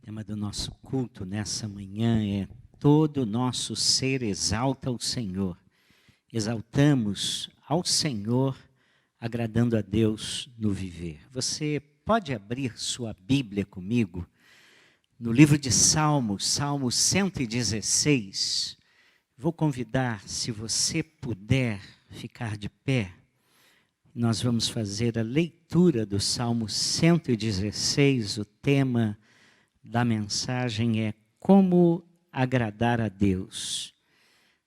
tema do nosso culto nessa manhã é: todo o nosso ser exalta o Senhor. Exaltamos ao Senhor, agradando a Deus no viver. Você pode abrir sua Bíblia comigo no livro de Salmos, Salmo 116. Vou convidar, se você puder ficar de pé, nós vamos fazer a leitura do Salmo 116. O tema da mensagem é como agradar a Deus.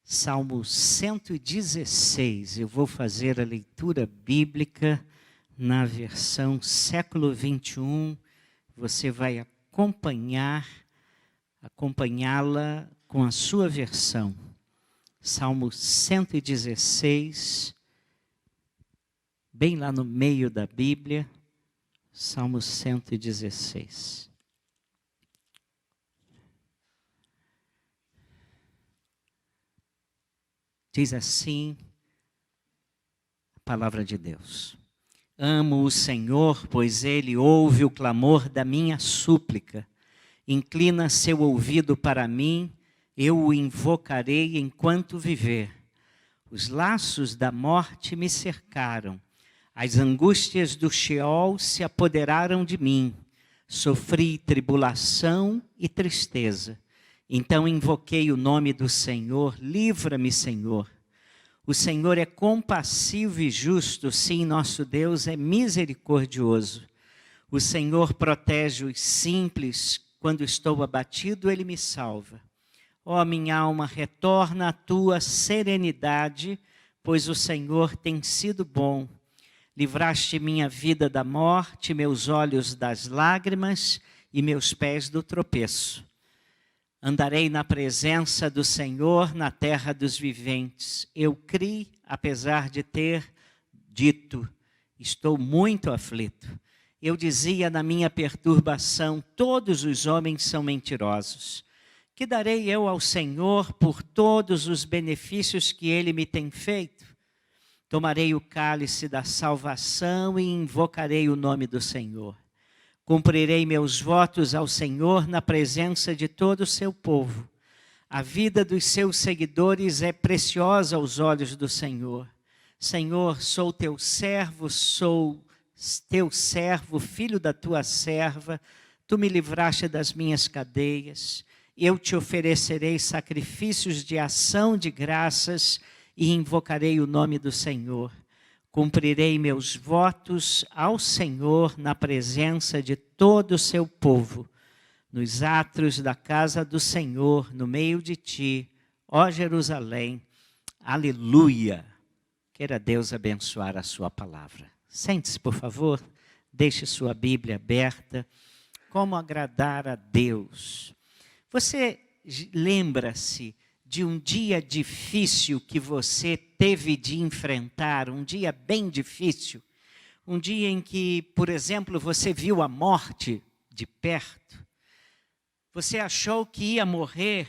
Salmo 116, eu vou fazer a leitura bíblica na versão século 21. Você vai acompanhá-la com a sua versão. Salmo 116, bem lá no meio da Bíblia, Salmo 116. Diz assim a palavra de Deus: amo o Senhor, pois Ele ouve o clamor da minha súplica. Inclina seu ouvido para mim, eu o invocarei enquanto viver. Os laços da morte me cercaram, as angústias do Sheol se apoderaram de mim. Sofri tribulação e tristeza. Então invoquei o nome do Senhor. Livra-me, Senhor. O Senhor é compassivo e justo, sim, nosso Deus é misericordioso. O Senhor protege os simples, quando estou abatido, Ele me salva. Ó minha alma, retorna à tua serenidade, pois o Senhor tem sido bom. Livraste minha vida da morte, meus olhos das lágrimas e meus pés do tropeço. Andarei na presença do Senhor na terra dos viventes. Eu criei, apesar de ter dito, estou muito aflito. Eu dizia na minha perturbação, todos os homens são mentirosos. Que darei eu ao Senhor por todos os benefícios que Ele me tem feito? Tomarei o cálice da salvação e invocarei o nome do Senhor. Cumprirei meus votos ao Senhor na presença de todo o seu povo. A vida dos seus seguidores é preciosa aos olhos do Senhor. Senhor, sou teu servo, filho da tua serva. Tu me livraste das minhas cadeias. Eu te oferecerei sacrifícios de ação de graças e invocarei o nome do Senhor. Cumprirei meus votos ao Senhor na presença de todo o seu povo, nos átrios da casa do Senhor, no meio de ti, ó Jerusalém. Aleluia! Queira Deus abençoar a sua palavra. Sente-se, por favor, deixe sua Bíblia aberta. Como agradar a Deus? Você lembra-se de um dia difícil que você teve de enfrentar, um dia bem difícil, um dia em que, por exemplo, você viu a morte de perto, você achou que ia morrer,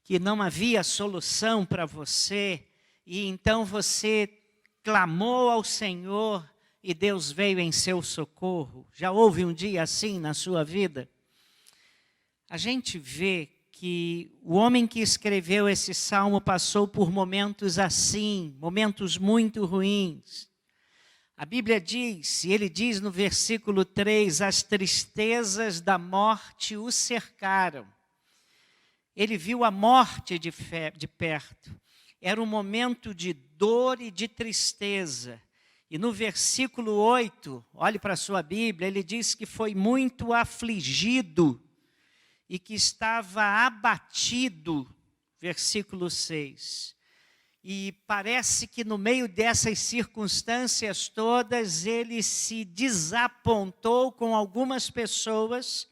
que não havia solução para você, e então você clamou ao Senhor e Deus veio em seu socorro. Já houve um dia assim na sua vida? A gente vê que o homem que escreveu esse salmo passou por momentos assim, momentos muito ruins. A Bíblia diz, e ele diz no versículo 3, as tristezas da morte o cercaram. Ele viu a morte de perto. Era um momento de dor e de tristeza. E no versículo 8, olhe para a sua Bíblia, ele diz que foi muito afligido e que estava abatido, versículo 6. E parece que no meio dessas circunstâncias todas, ele se desapontou com algumas pessoas,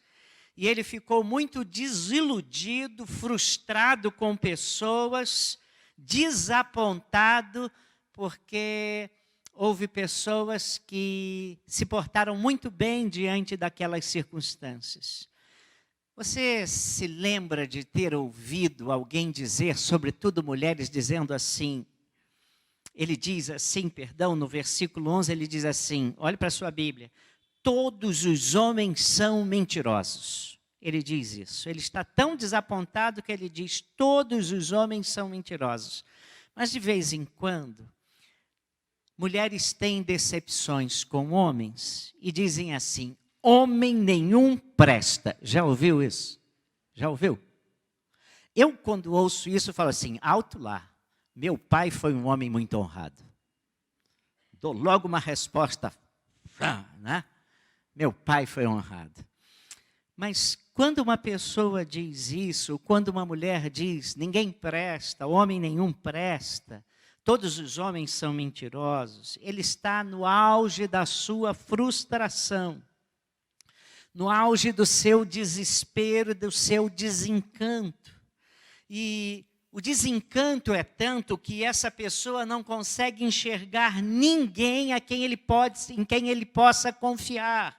e ele ficou muito desiludido, frustrado com pessoas, desapontado, porque houve pessoas que se portaram muito bem diante daquelas circunstâncias. Você se lembra de ter ouvido alguém dizer, sobretudo mulheres, dizendo assim, ele diz assim, no versículo 11, ele diz assim, olhe para a sua Bíblia, todos os homens são mentirosos. ele diz isso. Ele está tão desapontado que ele diz: todos os homens são mentirosos. Mas de vez em quando, mulheres têm decepções com homens e dizem assim: homem nenhum presta. Já ouviu isso? Já ouviu? Eu, quando ouço isso, falo assim: alto lá. Meu pai foi um homem muito honrado. Dou logo uma resposta, né? Meu pai foi honrado. Mas quando uma pessoa diz isso, quando uma mulher diz: ninguém presta, homem nenhum presta, todos os homens são mentirosos, ele está no auge da sua frustração, no auge do seu desespero, do seu desencanto. E o desencanto é tanto que essa pessoa não consegue enxergar ninguém em quem ele possa confiar.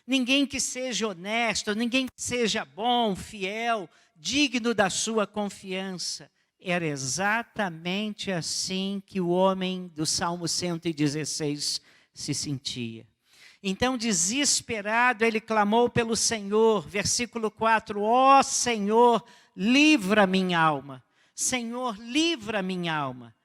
Ninguém que seja honesto, ninguém que seja bom, fiel, digno da sua confiança. Era exatamente assim que o homem do Salmo 116 se sentia. Então, desesperado, ele clamou pelo Senhor, versículo 4, ó Senhor, livra minha alma. Senhor, livra minha alma.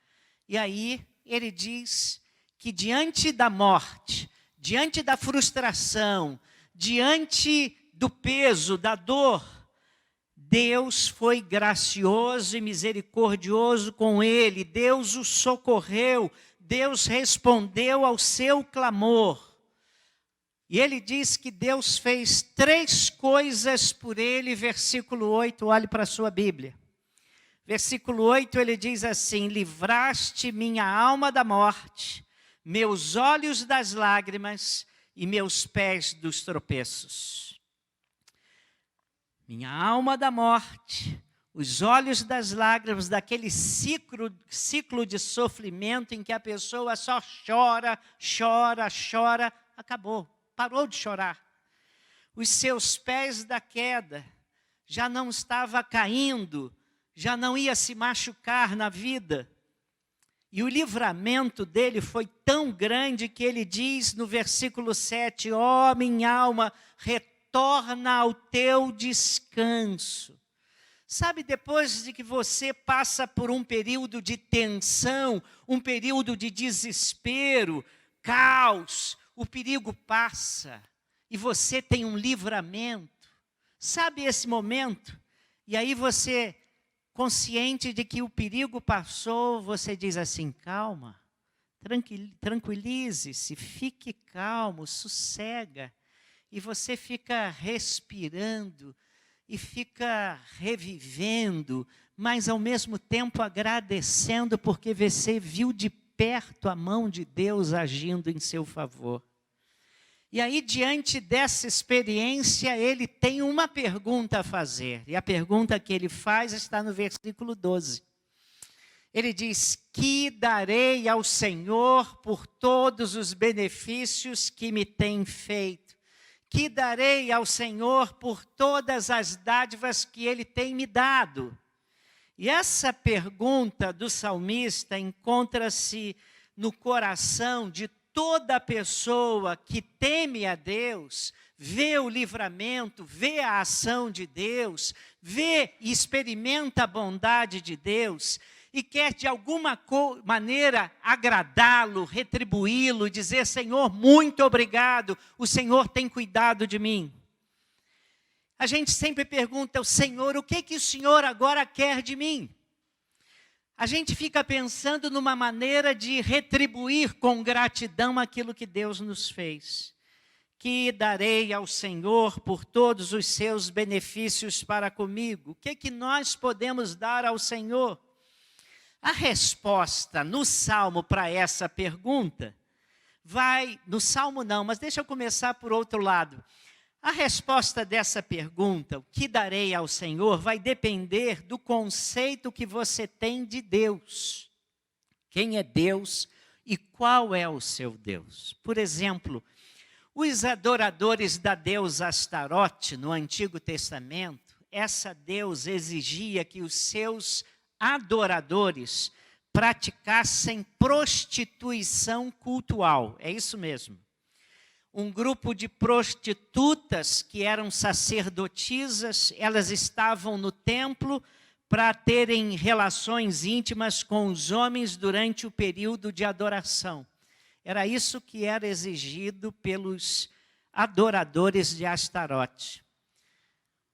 E aí, ele diz que diante da morte, diante da frustração, diante do peso, da dor, Deus foi gracioso e misericordioso com ele. Deus o socorreu, Deus respondeu ao seu clamor. E ele diz que Deus fez 3 coisas por ele, versículo 8, olhe para a sua Bíblia. Versículo 8, ele diz assim: livraste minha alma da morte, meus olhos das lágrimas e meus pés dos tropeços. Minha alma da morte, os olhos das lágrimas, daquele ciclo de sofrimento em que a pessoa só chora, chora, chora, acabou, parou de chorar. Os seus pés da queda, já não estava caindo, já não ia se machucar na vida. E o livramento dele foi tão grande que ele diz no versículo 7, ó minha alma, retorna ao teu descanso. Sabe, depois de que você passa por um período de tensão, um período de desespero, caos, o perigo passa e você tem um livramento. Sabe esse momento? E aí você, consciente de que o perigo passou, você diz assim: calma, tranquilize-se, fique calmo, sossega. E você fica respirando e fica revivendo, mas ao mesmo tempo agradecendo, porque você viu de perto a mão de Deus agindo em seu favor. E aí, diante dessa experiência, ele tem uma pergunta a fazer. E a pergunta que ele faz está no versículo 12. Ele diz: que darei ao Senhor por todos os benefícios que me tem feito? Que darei ao Senhor por todas as dádivas que Ele tem me dado? E essa pergunta do salmista encontra-se no coração de toda pessoa que teme a Deus, vê o livramento, vê a ação de Deus, vê e experimenta a bondade de Deus, e quer de alguma maneira agradá-lo, retribuí-lo, dizer: Senhor, muito obrigado, o Senhor tem cuidado de mim. A gente sempre pergunta: o Senhor, o que o Senhor agora quer de mim? A gente fica pensando numa maneira de retribuir com gratidão aquilo que Deus nos fez. Que darei ao Senhor por todos os seus benefícios para comigo? O que nós podemos dar ao Senhor? A resposta no Salmo para essa pergunta no Salmo não, mas deixa eu começar por outro lado. A resposta dessa pergunta, o que darei ao Senhor, vai depender do conceito que você tem de Deus. Quem é Deus e qual é o seu Deus? Por exemplo, os adoradores da deusa Astarote no Antigo Testamento, essa deusa exigia que os seus adoradores praticassem prostituição cultual. É isso mesmo. um grupo de prostitutas que eram sacerdotisas, elas estavam no templo para terem relações íntimas com os homens durante o período de adoração. Era isso que era exigido pelos adoradores de Astarote.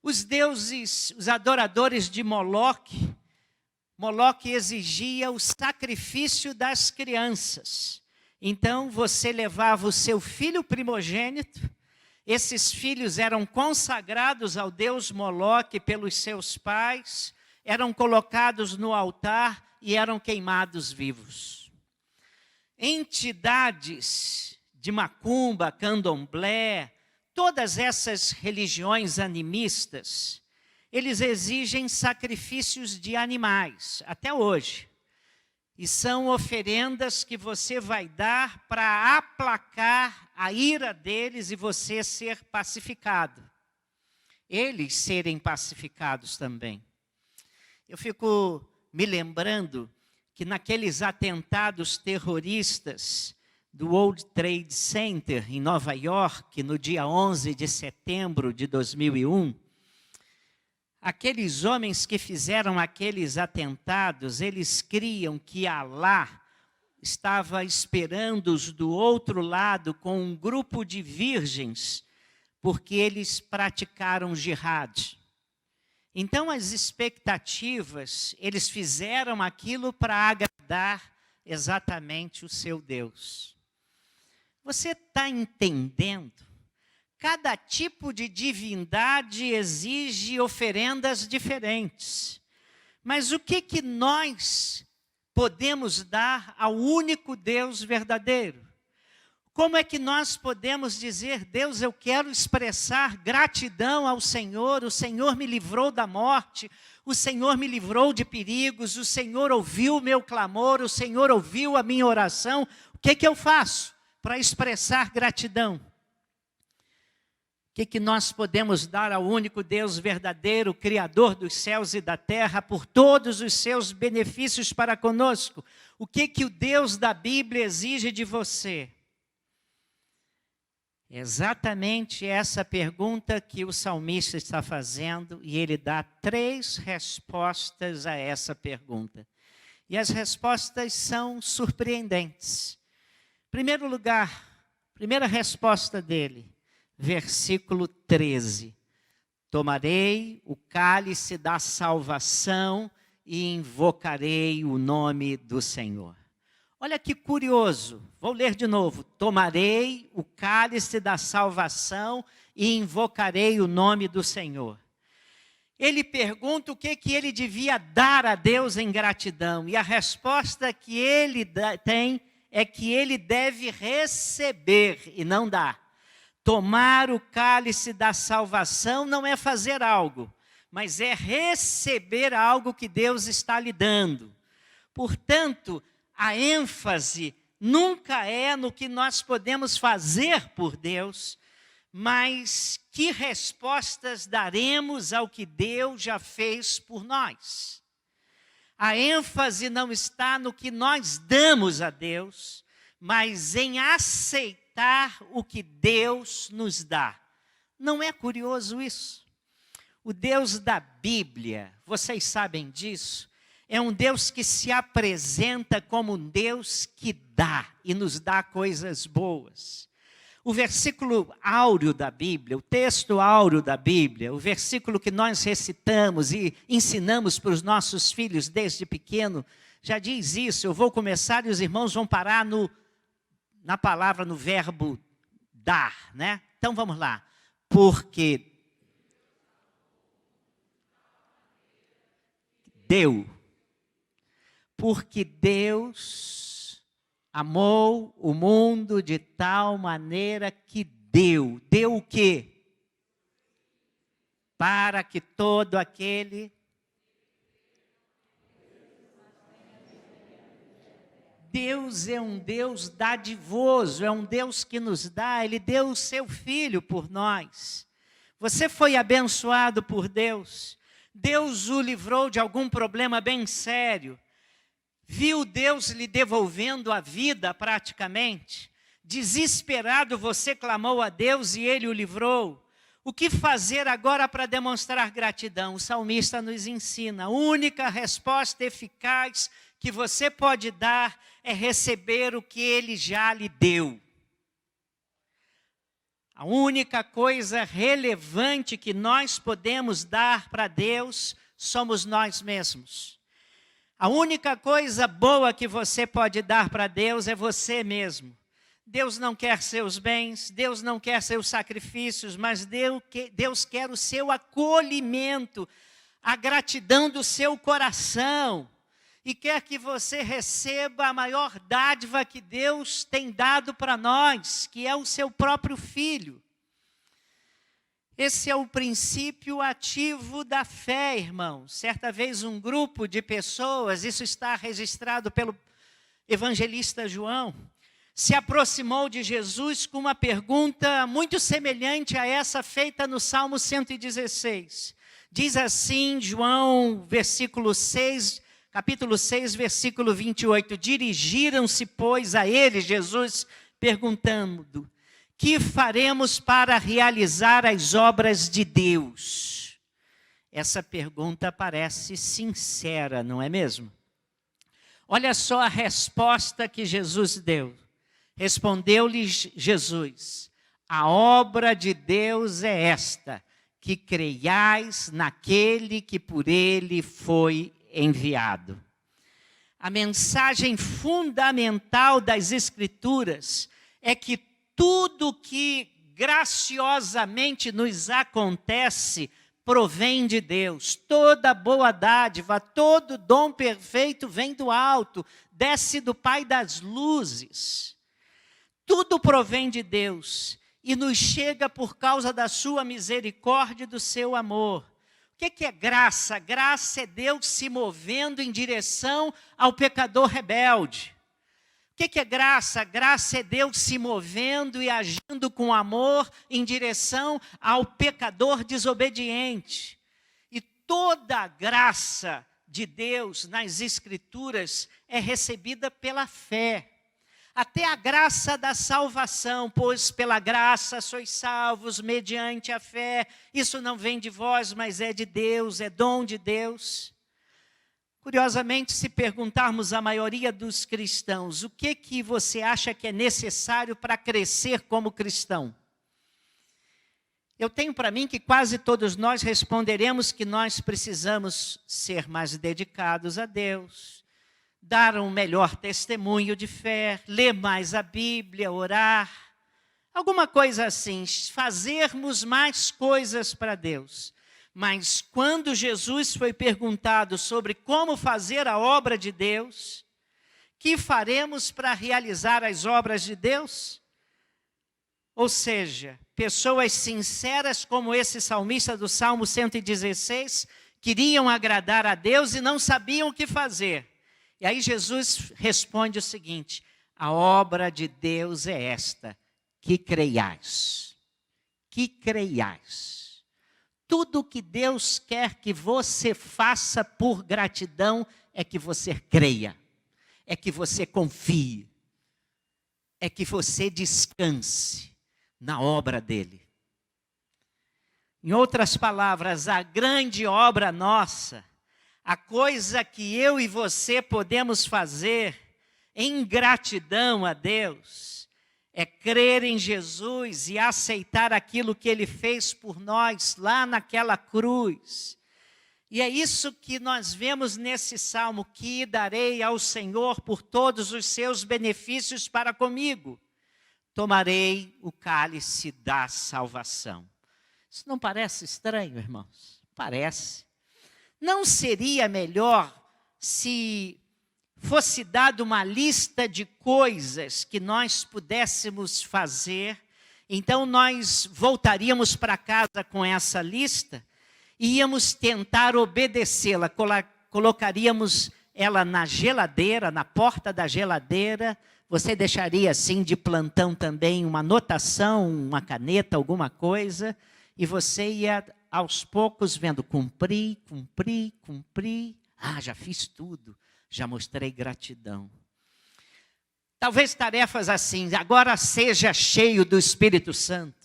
Os deuses, os adoradores de Moloque, Moloque exigia o sacrifício das crianças. Então você levava o seu filho primogênito, esses filhos eram consagrados ao deus Moloque pelos seus pais, eram colocados no altar e eram queimados vivos. Entidades de macumba, candomblé, todas essas religiões animistas, eles exigem sacrifícios de animais, até hoje. E são oferendas que você vai dar para aplacar a ira deles e você ser pacificado. Eles serem pacificados também. Eu fico me lembrando que naqueles atentados terroristas do World Trade Center em Nova York, no dia 11 de setembro de 2001, aqueles homens que fizeram aqueles atentados, eles criam que Alá estava esperando-os do outro lado com um grupo de virgens, porque eles praticaram jihad. Então, as expectativas, eles fizeram aquilo para agradar exatamente o seu Deus. Você está entendendo? Cada tipo de divindade exige oferendas diferentes. Mas o que nós podemos dar ao único Deus verdadeiro? Como é que nós podemos dizer, Deus, eu quero expressar gratidão ao Senhor, o Senhor me livrou da morte, o Senhor me livrou de perigos, o Senhor ouviu o meu clamor, o Senhor ouviu a minha oração. O que eu faço para expressar gratidão? O que nós podemos dar ao único Deus verdadeiro, Criador dos céus e da terra, por todos os seus benefícios para conosco? O que o Deus da Bíblia exige de você? Exatamente essa pergunta que o salmista está fazendo, e ele dá 3 respostas a essa pergunta. E as respostas são surpreendentes. Em primeiro lugar, primeira resposta dele, versículo 13. Tomarei o cálice da salvação e invocarei o nome do Senhor. Olha que curioso, vou ler de novo. Tomarei o cálice da salvação e invocarei o nome do Senhor. Ele pergunta o que ele devia dar a Deus em gratidão. E a resposta que ele tem é que ele deve receber e não dar. Tomar o cálice da salvação não é fazer algo, mas é receber algo que Deus está lhe dando. Portanto, a ênfase nunca é no que nós podemos fazer por Deus, mas que respostas daremos ao que Deus já fez por nós. A ênfase não está no que nós damos a Deus, mas em aceitar o que Deus nos dá. Não é curioso isso? O Deus da Bíblia, vocês sabem disso, é um Deus que se apresenta como um Deus que dá e nos dá coisas boas. O versículo áureo da Bíblia, o texto áureo da Bíblia, o versículo que nós recitamos e ensinamos para os nossos filhos desde pequeno, já diz isso. Eu vou começar e os irmãos vão parar na palavra, no verbo dar, né? Então vamos lá. Porque deu. Porque Deus amou o mundo de tal maneira que deu. Deu o quê? Para que todo aquele... Deus é um Deus dadivoso, é um Deus que nos dá. Ele deu o seu Filho por nós. Você foi abençoado por Deus. Deus o livrou de algum problema bem sério. Viu Deus lhe devolvendo a vida praticamente? Desesperado você clamou a Deus e Ele o livrou. O que fazer agora para demonstrar gratidão? O salmista nos ensina. A única resposta eficaz que você pode dar é receber o que Ele já lhe deu. A única coisa relevante que nós podemos dar para Deus somos nós mesmos. A única coisa boa que você pode dar para Deus é você mesmo. Deus não quer seus bens, Deus não quer seus sacrifícios, mas Deus quer o seu acolhimento, a gratidão do seu coração. E quer que você receba a maior dádiva que Deus tem dado para nós, que é o seu próprio Filho. Esse é o princípio ativo da fé, irmãos. Certa vez um grupo de pessoas, isso está registrado pelo evangelista João, se aproximou de Jesus com uma pergunta muito semelhante a essa feita no Salmo 116. Diz assim, João, capítulo 6, versículo 28. Dirigiram-se, pois, a ele, Jesus, perguntando: que faremos para realizar as obras de Deus? Essa pergunta parece sincera, não é mesmo? Olha só a resposta que Jesus deu. Respondeu-lhe Jesus: a obra de Deus é esta, que creiais naquele que por ele foi enviado. A mensagem fundamental das Escrituras é que tudo que graciosamente nos acontece provém de Deus. Toda boa dádiva, todo dom perfeito vem do alto, desce do Pai das luzes. Tudo provém de Deus e nos chega por causa da sua misericórdia e do seu amor. O que é graça? Graça é Deus se movendo em direção ao pecador rebelde. O que é graça? Graça é Deus se movendo e agindo com amor em direção ao pecador desobediente. E toda a graça de Deus nas Escrituras é recebida pela fé. Até a graça da salvação, pois pela graça sois salvos mediante a fé. Isso não vem de vós, mas é de Deus, é dom de Deus. Curiosamente, se perguntarmos à maioria dos cristãos, o que você acha que é necessário para crescer como cristão? Eu tenho para mim que quase todos nós responderemos que nós precisamos ser mais dedicados a Deus, dar um melhor testemunho de fé, ler mais a Bíblia, orar, alguma coisa assim, fazermos mais coisas para Deus. Mas quando Jesus foi perguntado sobre como fazer a obra de Deus, que faremos para realizar as obras de Deus? Ou seja, pessoas sinceras como esse salmista do Salmo 116, queriam agradar a Deus e não sabiam o que fazer. E aí Jesus responde o seguinte: a obra de Deus é esta, que creiais. Que creiais. Tudo que Deus quer que você faça por gratidão é que você creia, é que você confie, é que você descanse na obra dele. Em outras palavras, a grande obra nossa, a coisa que eu e você podemos fazer em gratidão a Deus, é crer em Jesus e aceitar aquilo que Ele fez por nós lá naquela cruz. E é isso que nós vemos nesse salmo: que darei ao Senhor por todos os seus benefícios para comigo. Tomarei o cálice da salvação. Isso não parece estranho, irmãos? Parece. Não seria melhor se fosse dada uma lista de coisas que nós pudéssemos fazer? Então nós voltaríamos para casa com essa lista e íamos tentar obedecê-la. Colocaríamos ela na geladeira, na porta da geladeira. Você deixaria assim de plantão também uma anotação, uma caneta, alguma coisa, e você ia aos poucos vendo, cumpri. Ah, já fiz tudo, já mostrei gratidão. Talvez tarefas assim, agora seja cheio do Espírito Santo.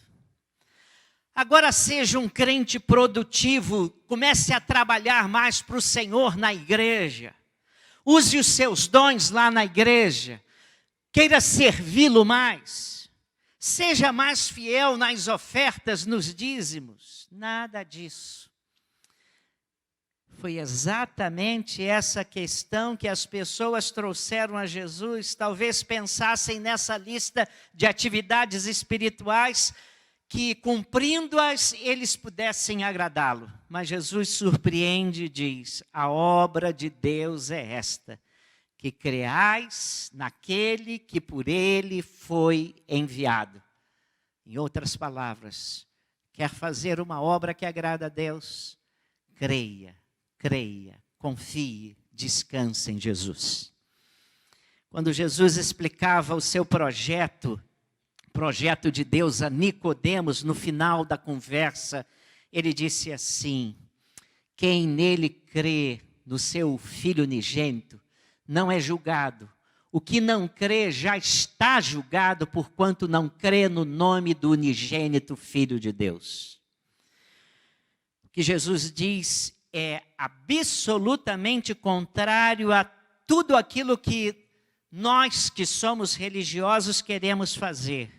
Agora seja um crente produtivo, comece a trabalhar mais para o Senhor na igreja. Use os seus dons lá na igreja. Queira servi-lo mais. Seja mais fiel nas ofertas, nos dízimos. Nada disso. Foi exatamente essa questão que as pessoas trouxeram a Jesus. Talvez pensassem nessa lista de atividades espirituais que, cumprindo-as, eles pudessem agradá-lo. Mas Jesus surpreende e diz: a obra de Deus é esta, que creais naquele que por ele foi enviado. Em outras palavras, quer fazer uma obra que agrada a Deus? Creia, confie, descanse em Jesus. Quando Jesus explicava o seu projeto de Deus a Nicodemos, no final da conversa, ele disse assim: quem nele crê, no seu Filho unigênito, não é julgado. O que não crê já está julgado, porquanto não crê no nome do unigênito Filho de Deus. O que Jesus diz é absolutamente contrário a tudo aquilo que nós que somos religiosos queremos fazer.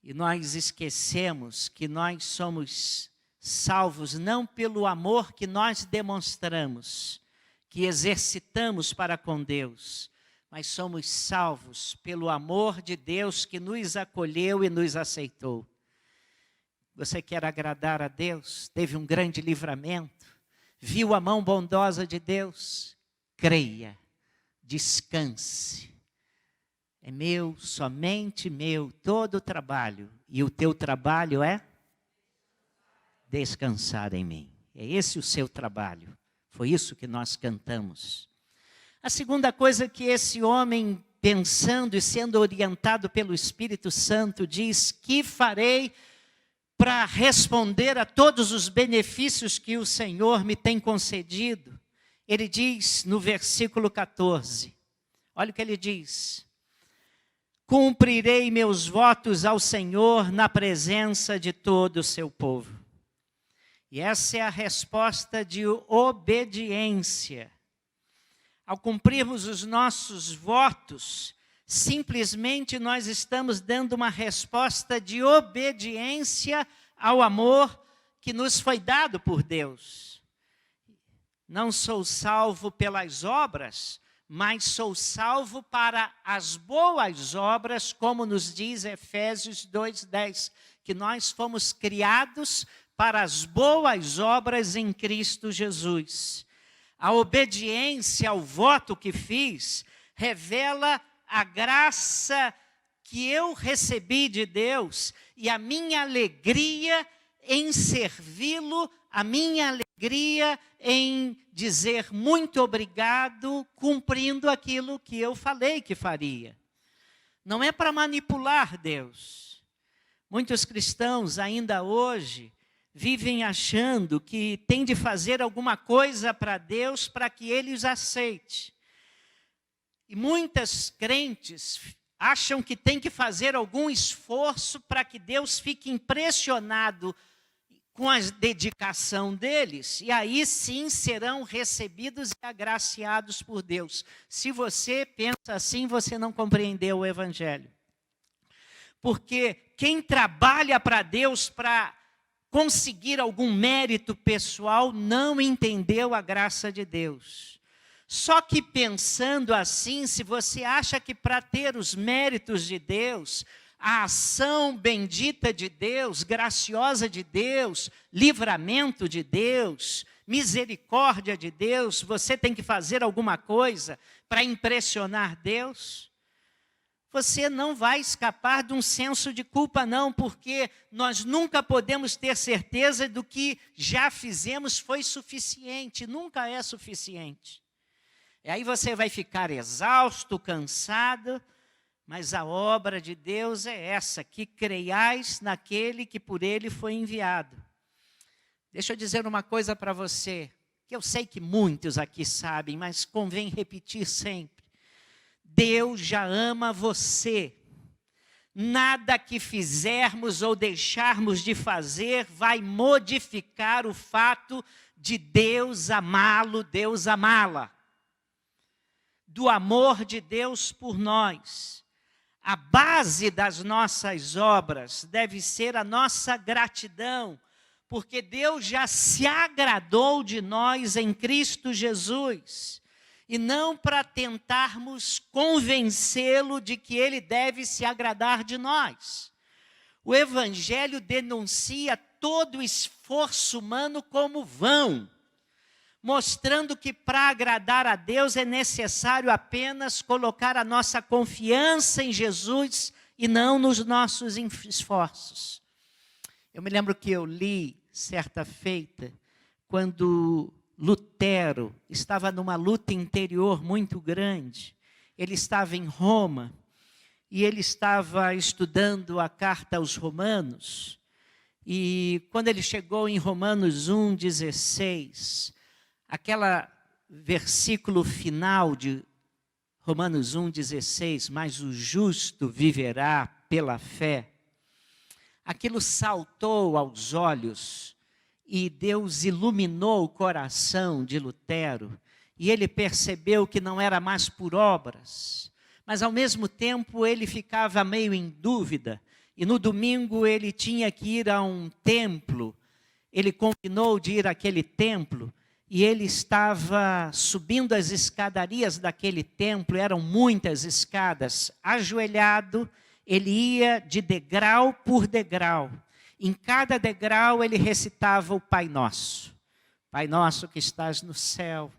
E nós esquecemos que nós somos salvos não pelo amor que nós demonstramos, que exercitamos para com Deus, mas somos salvos pelo amor de Deus que nos acolheu e nos aceitou. Você quer agradar a Deus? Teve um grande livramento? Viu a mão bondosa de Deus? Creia, descanse. É meu, somente meu, todo o trabalho. E o teu trabalho é? Descansar em mim. É esse o seu trabalho. Foi isso que nós cantamos. A segunda coisa que esse homem, pensando e sendo orientado pelo Espírito Santo, diz: que farei para responder a todos os benefícios que o Senhor me tem concedido? Ele diz no versículo 14, olha o que ele diz: cumprirei meus votos ao Senhor na presença de todo o seu povo. E essa é a resposta de obediência. Ao cumprirmos os nossos votos, simplesmente nós estamos dando uma resposta de obediência ao amor que nos foi dado por Deus. Não sou salvo pelas obras, mas sou salvo para as boas obras, como nos diz Efésios 2:10, que nós fomos criados para as boas obras em Cristo Jesus. A obediência ao voto que fiz revela a graça que eu recebi de Deus e a minha alegria em servi-lo, a minha alegria em dizer muito obrigado, cumprindo aquilo que eu falei que faria. Não é para manipular Deus. Muitos cristãos ainda hoje vivem achando que tem de fazer alguma coisa para Deus para que Ele os aceite. E muitas crentes acham que tem que fazer algum esforço para que Deus fique impressionado com a dedicação deles, e aí sim serão recebidos e agraciados por Deus. Se você pensa assim, você não compreendeu o Evangelho. Porque quem trabalha para Deus para conseguir algum mérito pessoal não entendeu a graça de Deus. Só que pensando assim, se você acha que para ter os méritos de Deus, a ação bendita de Deus, graciosa de Deus, livramento de Deus, misericórdia de Deus, você tem que fazer alguma coisa para impressionar Deus, você não vai escapar de um senso de culpa não, porque nós nunca podemos ter certeza do que já fizemos foi suficiente, nunca é suficiente. E aí você vai ficar exausto, cansado, mas a obra de Deus é essa, que creiais naquele que por ele foi enviado. Deixa eu dizer uma coisa para você, que eu sei que muitos aqui sabem, mas convém repetir sempre. Deus já ama você. Nada que fizermos ou deixarmos de fazer vai modificar o fato de Deus amá-lo, Deus amá-la. Do amor de Deus por nós. A base das nossas obras deve ser a nossa gratidão, porque Deus já se agradou de nós em Cristo Jesus. E não para tentarmos convencê-lo de que ele deve se agradar de nós. O Evangelho denuncia todo o esforço humano como vão, mostrando que para agradar a Deus é necessário apenas colocar a nossa confiança em Jesus e não nos nossos esforços. Eu me lembro que eu li certa feita, quando Lutero estava numa luta interior muito grande. Ele estava em Roma e ele estava estudando a carta aos Romanos. E quando ele chegou em Romanos 1,16, aquele versículo final de Romanos 1,16, mas o justo viverá pela fé. Aquilo saltou aos olhos e Deus iluminou o coração de Lutero. E ele percebeu que não era mais por obras, mas ao mesmo tempo ele ficava meio em dúvida. E no domingo ele tinha que ir a um templo. Ele combinou de ir àquele templo. E ele estava subindo as escadarias daquele templo, eram muitas escadas. Ajoelhado, ele ia de degrau por degrau. Em cada degrau ele recitava o Pai Nosso. Pai Nosso que estás no céu.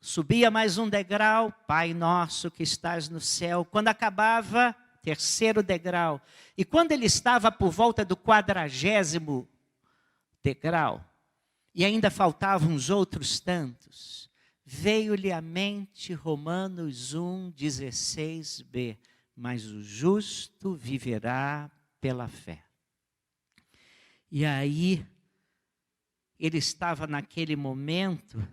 Subia mais um degrau, Pai Nosso que estás no céu. Quando acabava, terceiro degrau. E quando ele estava por volta do 40º degrau, e ainda faltavam uns outros tantos, veio-lhe à mente Romanos 1,16b. Mas o justo viverá pela fé. E aí, ele estava naquele momento,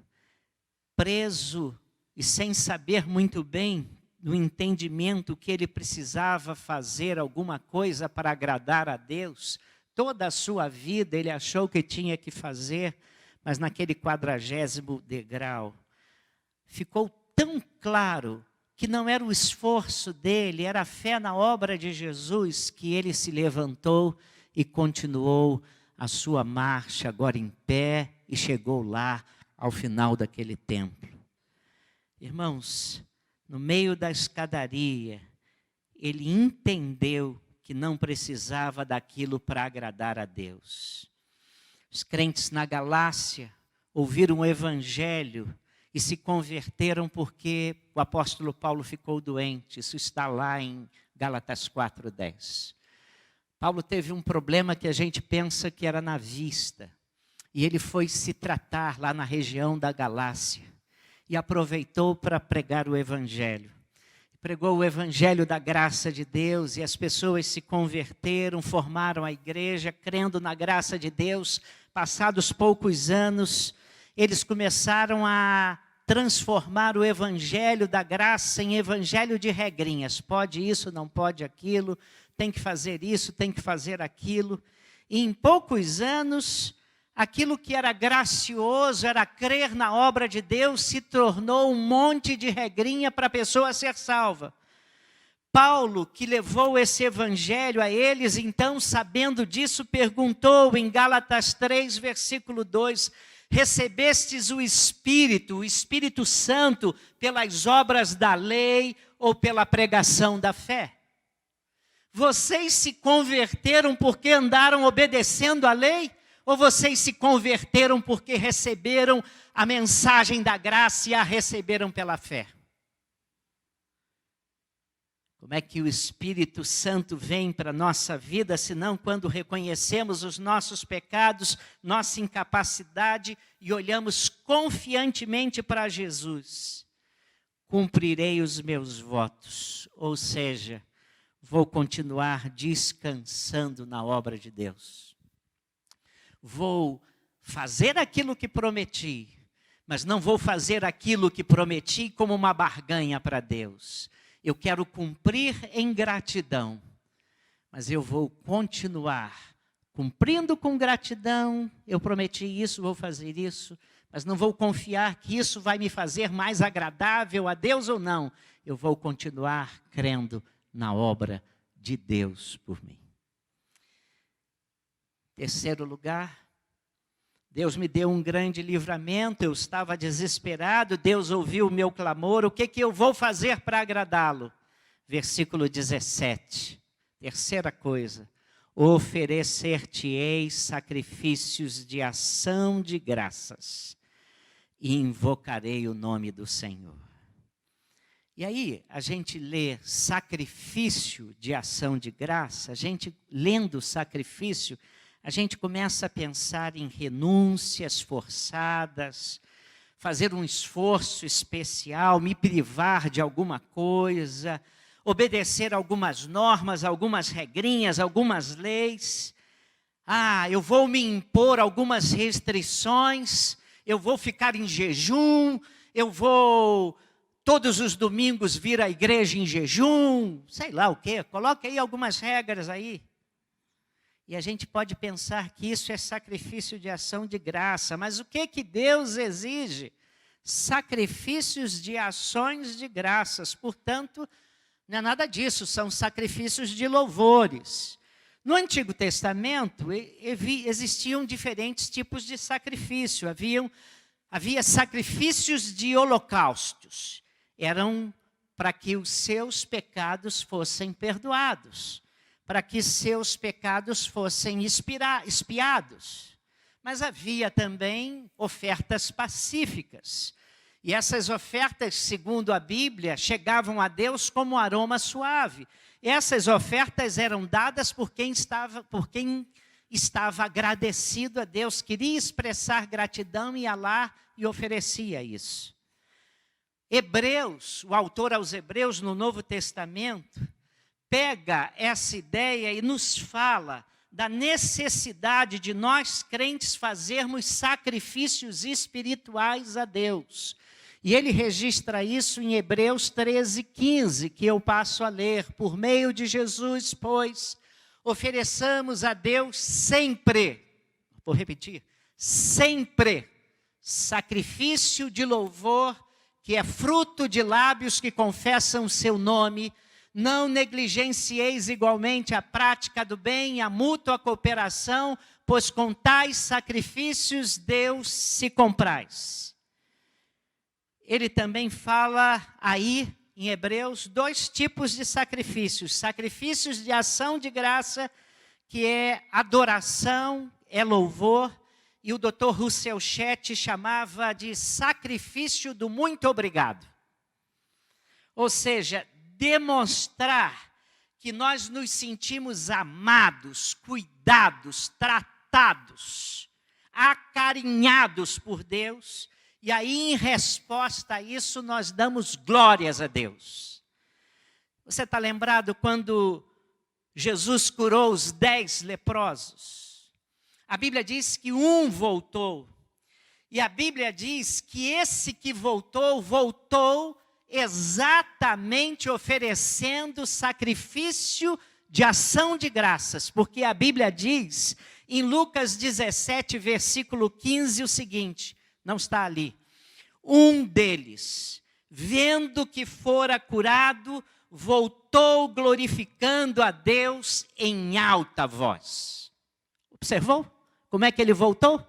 preso e sem saber muito bem, no entendimento que ele precisava fazer alguma coisa para agradar a Deus. Toda a sua vida ele achou que tinha que fazer, mas naquele 40º degrau, ficou tão claro que não era o esforço dele, era a fé na obra de Jesus, que ele se levantou e continuou a sua marcha, agora em pé, e chegou lá ao final daquele templo. Irmãos, no meio da escadaria, ele entendeu que não precisava daquilo para agradar a Deus. Os crentes na Galácia ouviram o Evangelho e se converteram porque o apóstolo Paulo ficou doente. Isso está lá em Gálatas 4:10. Paulo teve um problema que a gente pensa que era na vista. E ele foi se tratar lá na região da Galácia. E aproveitou para pregar o Evangelho. Pregou o Evangelho da graça de Deus e as pessoas se converteram, formaram a igreja, crendo na graça de Deus. Passados poucos anos, eles começaram a transformar o Evangelho da graça em evangelho de regrinhas. Pode isso, não pode aquilo, tem que fazer isso, tem que fazer aquilo. E em poucos anos, aquilo que era gracioso, era crer na obra de Deus, se tornou um monte de regrinha para a pessoa ser salva. Paulo, que levou esse evangelho a eles, então, sabendo disso, perguntou em Gálatas 3, versículo 2, recebestes o Espírito Santo, pelas obras da lei ou pela pregação da fé? Vocês se converteram porque andaram obedecendo a lei? Ou vocês se converteram porque receberam a mensagem da graça e a receberam pela fé? Como é que o Espírito Santo vem para a nossa vida, senão quando reconhecemos os nossos pecados, nossa incapacidade e olhamos confiantemente para Jesus? Cumprirei os meus votos, ou seja, vou continuar descansando na obra de Deus. Vou fazer aquilo que prometi, mas não vou fazer aquilo que prometi como uma barganha para Deus. Eu quero cumprir em gratidão, mas eu vou continuar cumprindo com gratidão. Eu prometi isso, vou fazer isso, mas não vou confiar que isso vai me fazer mais agradável a Deus ou não. Eu vou continuar crendo na obra de Deus por mim. Terceiro lugar, Deus me deu um grande livramento, eu estava desesperado, Deus ouviu o meu clamor, o que eu vou fazer para agradá-lo? Versículo 17, terceira coisa, oferecer-te-ei sacrifícios de ação de graças e invocarei o nome do Senhor. E aí, a gente lê sacrifício de ação de graça, a gente lendo sacrifício, a gente começa a pensar em renúncias forçadas, fazer um esforço especial, me privar de alguma coisa, obedecer algumas normas, algumas regrinhas, algumas leis. Eu vou me impor algumas restrições, eu vou ficar em jejum, eu vou todos os domingos vir à igreja em jejum, sei lá o quê, coloque aí algumas regras aí. E a gente pode pensar que isso é sacrifício de ação de graça. Mas o que Deus exige? Sacrifícios de ações de graças. Portanto, não é nada disso, são sacrifícios de louvores. No Antigo Testamento, existiam diferentes tipos de sacrifício. Havia sacrifícios de holocaustos. Eram para que os seus pecados fossem perdoados, para que seus pecados fossem expiados. Mas havia também ofertas pacíficas. E essas ofertas, segundo a Bíblia, chegavam a Deus como aroma suave. Essas ofertas eram dadas por quem estava agradecido a Deus, queria expressar gratidão e ia lá e oferecia isso. Hebreus, o autor aos Hebreus no Novo Testamento, pega essa ideia e nos fala da necessidade de nós crentes fazermos sacrifícios espirituais a Deus. E ele registra isso em Hebreus 13:15, que eu passo a ler. Por meio de Jesus, pois, ofereçamos a Deus sempre, vou repetir, sempre, sacrifício de louvor, que é fruto de lábios que confessam o seu nome. Não negligencieis igualmente a prática do bem e a mútua cooperação, pois com tais sacrifícios Deus se compraz. Ele também fala aí em Hebreus 2 tipos de sacrifícios. Sacrifícios de ação de graça, que é adoração, é louvor. E o Dr. Russell Chet chamava de sacrifício do muito obrigado. Ou seja, demonstrar que nós nos sentimos amados, cuidados, tratados, acarinhados por Deus. E aí, em resposta a isso, nós damos glórias a Deus. Você está lembrado quando Jesus curou os 10 leprosos? A Bíblia diz que um voltou. E a Bíblia diz que esse que voltou, voltou exatamente oferecendo sacrifício de ação de graças. Porque a Bíblia diz, em Lucas 17, versículo 15, o seguinte, não está ali. Um deles, vendo que fora curado, voltou glorificando a Deus em alta voz. Observou como é que ele voltou?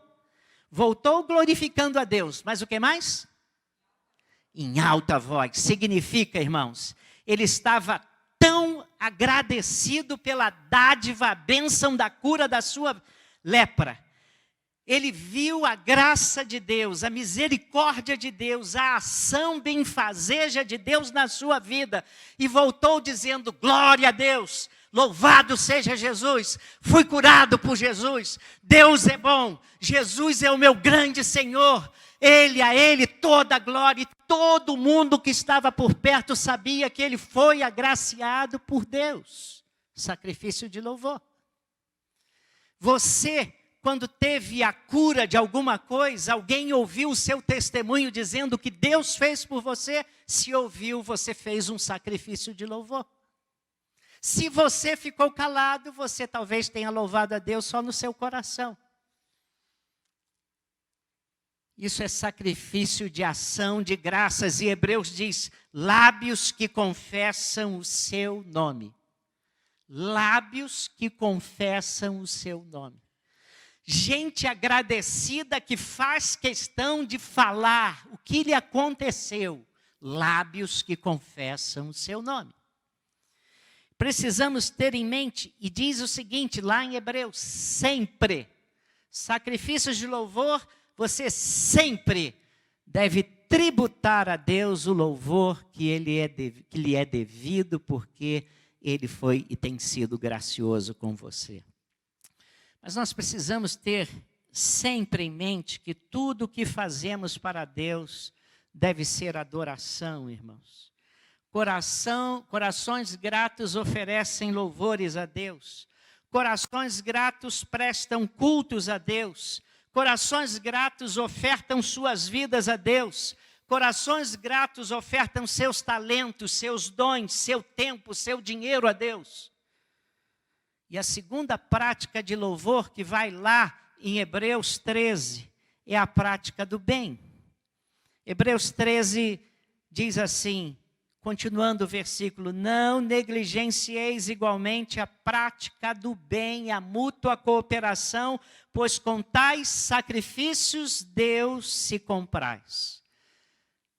Voltou glorificando a Deus, mas o que mais? Em alta voz. Significa, irmãos, ele estava tão agradecido pela dádiva, a bênção da cura da sua lepra. Ele viu a graça de Deus, a misericórdia de Deus, a ação benfazeja de Deus na sua vida. E voltou dizendo, glória a Deus, louvado seja Jesus, fui curado por Jesus, Deus é bom, Jesus é o meu grande Senhor, a Ele toda a glória. E todo mundo que estava por perto sabia que ele foi agraciado por Deus. Sacrifício de louvor. Você, quando teve a cura de alguma coisa, alguém ouviu o seu testemunho dizendo o que Deus fez por você? Se ouviu, você fez um sacrifício de louvor. Se você ficou calado, você talvez tenha louvado a Deus só no seu coração. Isso é sacrifício de ação de graças. E Hebreus diz, lábios que confessam o seu nome. Lábios que confessam o seu nome. Gente agradecida que faz questão de falar o que lhe aconteceu. Lábios que confessam o seu nome. Precisamos ter em mente, e diz o seguinte lá em Hebreus, sempre. Sacrifícios de louvor, você sempre deve tributar a Deus o louvor que lhe é devido, porque Ele foi e tem sido gracioso com você. Mas nós precisamos ter sempre em mente que tudo o que fazemos para Deus deve ser adoração, irmãos. Corações gratos oferecem louvores a Deus. Corações gratos prestam cultos a Deus. Corações gratos ofertam suas vidas a Deus. Corações gratos ofertam seus talentos, seus dons, seu tempo, seu dinheiro a Deus. E a segunda prática de louvor que vai lá em Hebreus 13 é a prática do bem. Hebreus 13 diz assim, continuando o versículo, não negligencieis igualmente a prática do bem, a mútua cooperação, pois com tais sacrifícios Deus se compraz.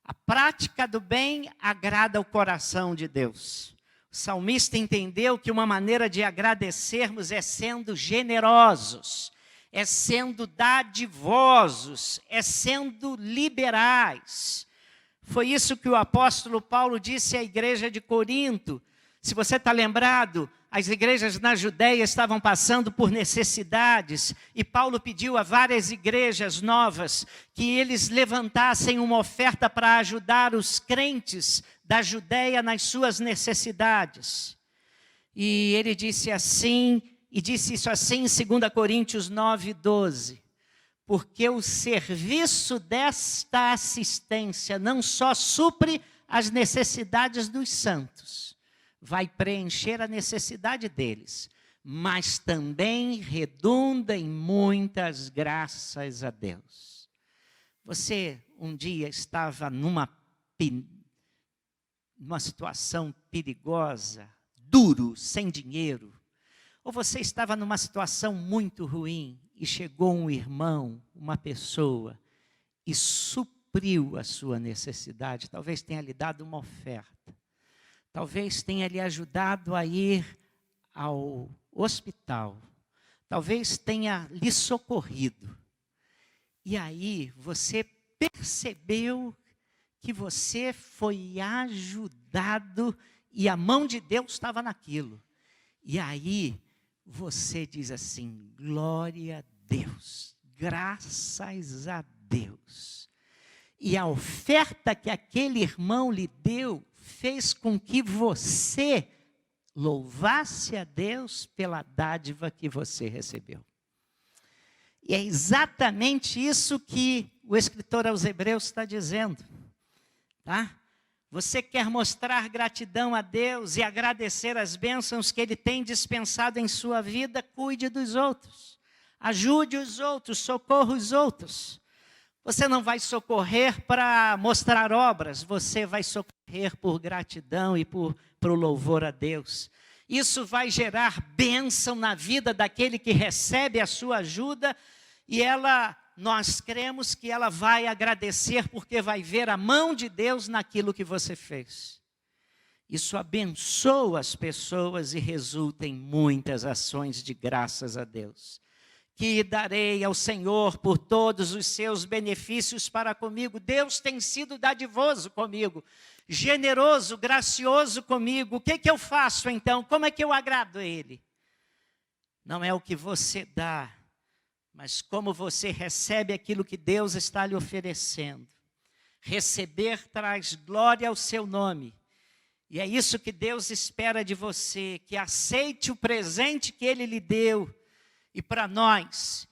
A prática do bem agrada o coração de Deus. O salmista entendeu que uma maneira de agradecermos é sendo generosos, é sendo dadivosos, é sendo liberais. Foi isso que o apóstolo Paulo disse à igreja de Corinto. Se você está lembrado, as igrejas na Judéia estavam passando por necessidades e Paulo pediu a várias igrejas novas que eles levantassem uma oferta para ajudar os crentes da Judéia nas suas necessidades. E ele disse assim, e disse isso assim em 2 Coríntios 9:12. Porque o serviço desta assistência não só supre as necessidades dos santos, vai preencher a necessidade deles, mas também redunda em muitas graças a Deus. Você um dia estava numa situação perigosa, duro, sem dinheiro, ou você estava numa situação muito ruim, e chegou um irmão, uma pessoa, e supriu a sua necessidade. Talvez tenha lhe dado uma oferta. Talvez tenha lhe ajudado a ir ao hospital. Talvez tenha lhe socorrido. E aí você percebeu que você foi ajudado e a mão de Deus estava naquilo. E aí você diz assim, glória a Deus, graças a Deus. E a oferta que aquele irmão lhe deu fez com que você louvasse a Deus pela dádiva que você recebeu. E é exatamente isso que o escritor aos Hebreus está dizendo, tá? Você quer mostrar gratidão a Deus e agradecer as bênçãos que Ele tem dispensado em sua vida, cuide dos outros. Ajude os outros, socorra os outros. Você não vai socorrer para mostrar obras, você vai socorrer por gratidão e por louvor a Deus. Isso vai gerar bênção na vida daquele que recebe a sua ajuda e nós cremos que ela vai agradecer porque vai ver a mão de Deus naquilo que você fez. Isso abençoa as pessoas e resulta em muitas ações de graças a Deus. Que darei ao Senhor por todos os seus benefícios para comigo. Deus tem sido dadivoso comigo, generoso, gracioso comigo. O que eu faço então? Como é que eu agrado a Ele? Não é o que você dá, mas como você recebe aquilo que Deus está lhe oferecendo. Receber traz glória ao seu nome. E é isso que Deus espera de você, que aceite o presente que Ele lhe deu. E para nós,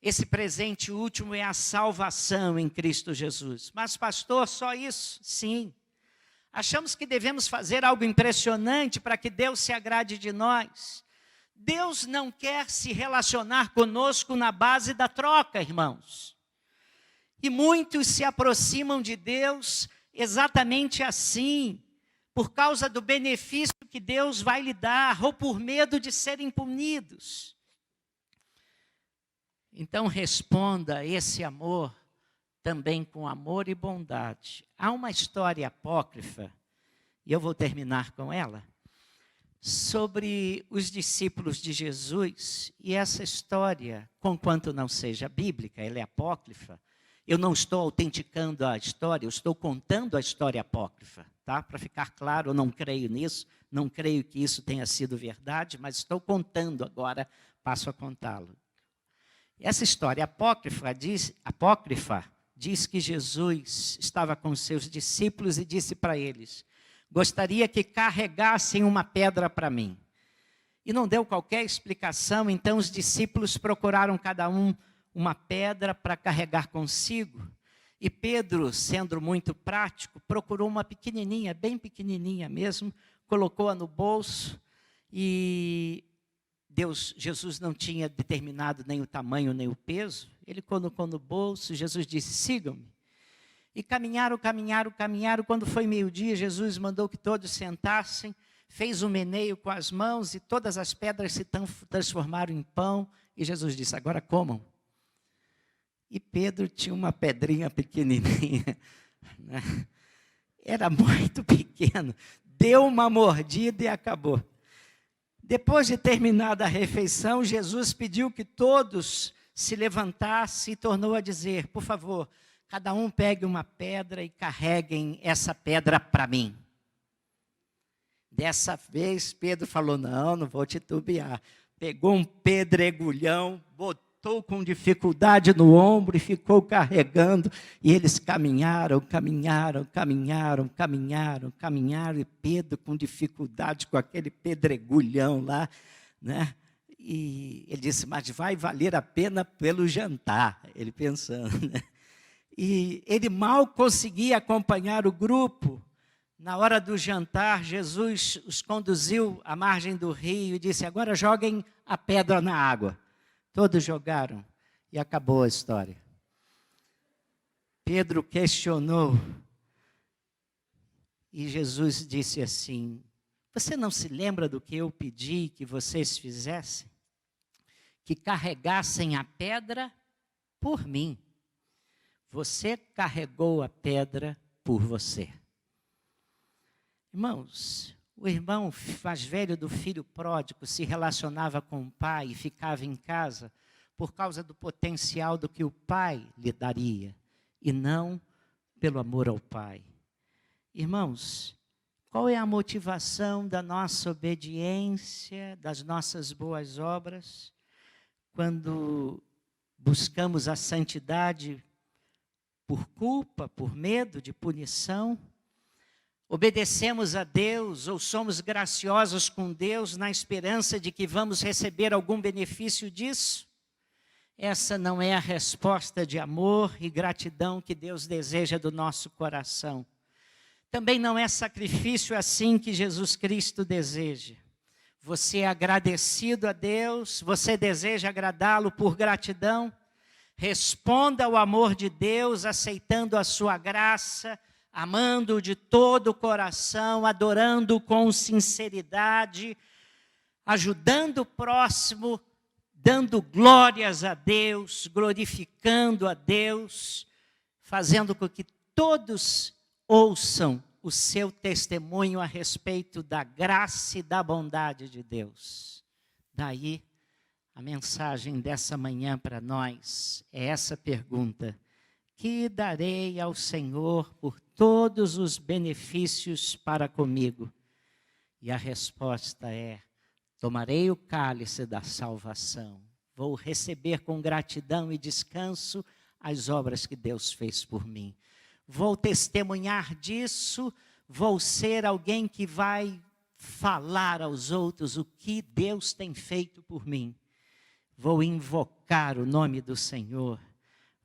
Esse presente último é a salvação em Cristo Jesus. Mas, pastor, só isso? Sim. Achamos que devemos fazer algo impressionante para que Deus se agrade de nós. Deus não quer se relacionar conosco na base da troca, irmãos. E muitos se aproximam de Deus exatamente assim, por causa do benefício que Deus vai lhe dar, ou por medo de serem punidos. Então responda a esse amor também com amor e bondade. Há uma história apócrifa, e eu vou terminar com ela, sobre os discípulos de Jesus, e essa história, conquanto não seja bíblica, ela é apócrifa. Eu não estou autenticando a história, eu estou contando a história apócrifa, tá? Para ficar claro, eu não creio nisso, não creio que isso tenha sido verdade, mas estou contando agora, passo a contá-lo. Essa história apócrifa diz que Jesus estava com seus discípulos e disse para eles: gostaria que carregassem uma pedra para mim. E não deu qualquer explicação, então os discípulos procuraram cada um uma pedra para carregar consigo. E Pedro, sendo muito prático, procurou uma pequenininha, bem pequenininha mesmo, colocou-a no bolso e Jesus não tinha determinado nem o tamanho nem o peso, ele colocou no bolso, Jesus disse: sigam-me. E caminharam, quando foi meio-dia, Jesus mandou que todos sentassem, fez um meneio com as mãos e todas as pedras se transformaram em pão, e Jesus disse: agora comam. E Pedro tinha uma pedrinha pequenininha, né? Era muito pequeno, deu uma mordida e acabou. Depois de terminada a refeição, Jesus pediu que todos se levantassem e tornou a dizer: por favor, cada um pegue uma pedra e carreguem essa pedra para mim. Dessa vez, Pedro falou: não vou titubear. Pegou um pedregulhão, botou com dificuldade no ombro e ficou carregando. E eles caminharam, e Pedro com dificuldade com aquele pedregulhão lá, né? E ele disse: mas vai valer a pena pelo jantar, ele pensando, né? E ele mal conseguia acompanhar o grupo. Na hora do jantar, Jesus os conduziu à margem do rio e disse: agora joguem a pedra na água. Todos jogaram e acabou a história. Pedro questionou e Jesus disse assim: você não se lembra do que eu pedi que vocês fizessem? Que carregassem a pedra por mim. Você carregou a pedra por você. Irmãos, o irmão mais velho do filho pródigo se relacionava com o pai e ficava em casa por causa do potencial do que o pai lhe daria, e não pelo amor ao pai. Irmãos, qual é a motivação da nossa obediência, das nossas boas obras, quando buscamos a santidade por culpa, por medo de punição? Obedecemos a Deus ou somos graciosos com Deus na esperança de que vamos receber algum benefício disso? Essa não é a resposta de amor e gratidão que Deus deseja do nosso coração. Também não é sacrifício assim que Jesus Cristo deseja. Você é agradecido a Deus? Você deseja agradá-lo por gratidão? Responda ao amor de Deus, aceitando a sua graça, amando-o de todo o coração, adorando-o com sinceridade, ajudando o próximo, dando glórias a Deus, glorificando a Deus, fazendo com que todos ouçam o seu testemunho a respeito da graça e da bondade de Deus. Daí, a mensagem dessa manhã para nós é essa pergunta: que darei ao Senhor por todos os benefícios para comigo? E a resposta é: tomarei o cálice da salvação, vou receber com gratidão e descanso as obras que Deus fez por mim. Vou testemunhar disso, vou ser alguém que vai falar aos outros o que Deus tem feito por mim. vou invocar o nome do Senhor,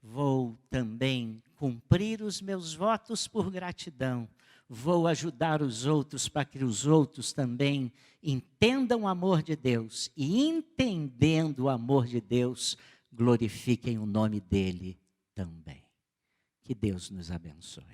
vou também cumprir os meus votos por gratidão, vou ajudar os outros para que os outros também entendam o amor de Deus e, entendendo o amor de Deus, glorifiquem o nome dele também. Que Deus nos abençoe.